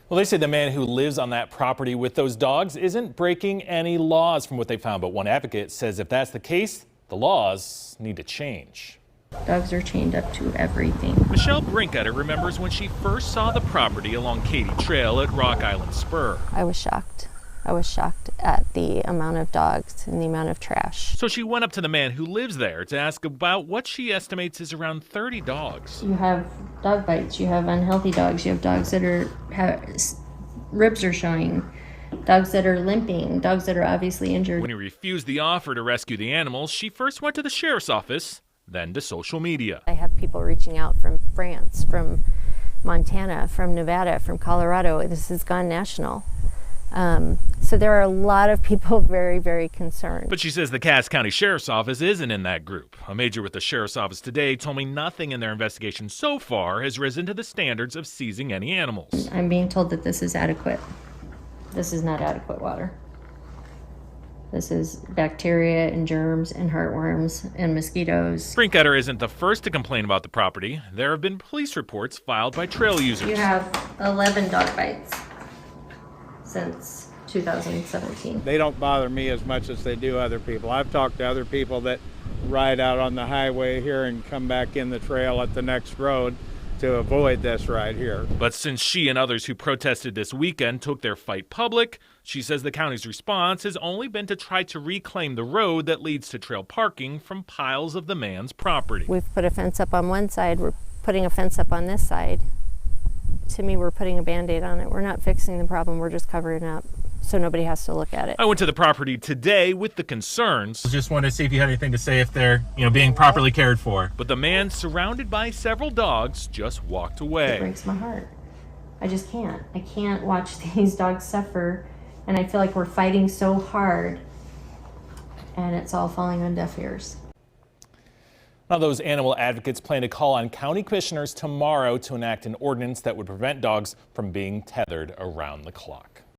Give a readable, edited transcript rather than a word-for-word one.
Well, they say the man who lives on that property with those dogs isn't breaking any laws from what they found. But one advocate says if that's the case, the laws need to change. Dogs are chained up to everything. Michelle Brinketter remembers when she first saw the property along Katy Trail at Rock Island Spur. I was shocked. I was shocked at the amount of dogs and the amount of trash. So she went up to the man who lives there to ask about what she estimates is around 30 dogs. You have dog bites, you have unhealthy dogs, you have dogs that ribs are showing, dogs that are limping, dogs that are obviously injured. When he refused the offer to rescue the animals, she first went to the sheriff's office, then to social media. I have people reaching out from France, from Montana, from Nevada, from Colorado. This has gone national. So there are a lot of people very, very concerned. But she says the Cass County Sheriff's Office isn't in that group. A major with the Sheriff's Office today told me nothing in their investigation so far has risen to the standards of seizing any animals. I'm being told that this is adequate. This is not adequate water. This is bacteria and germs and heartworms and mosquitoes. Brinketter isn't the first to complain about the property. There have been police reports filed by trail users. You have 11 dog bites since 2017. They don't bother me as much as they do other people. I've talked to other people that ride out on the highway here and come back in the trail at the next road to avoid this right here. But since she and others who protested this weekend took their fight public, she says the county's response has only been to try to reclaim the road that leads to trail parking from piles of the man's property. We've put a fence up on one side, we're putting a fence up on this side. To me, we're putting a Band-Aid on it. We're not fixing the problem, we're just covering it up so nobody has to look at it. I went to the property today with the concerns. Just wanted to see if you had anything to say if they're, being properly cared for. But the man, surrounded by several dogs, just walked away. It breaks my heart. I just can't. I can't watch these dogs suffer, and I feel like we're fighting so hard, and it's all falling on deaf ears. Now, those animal advocates plan to call on county commissioners tomorrow to enact an ordinance that would prevent dogs from being tethered around the clock.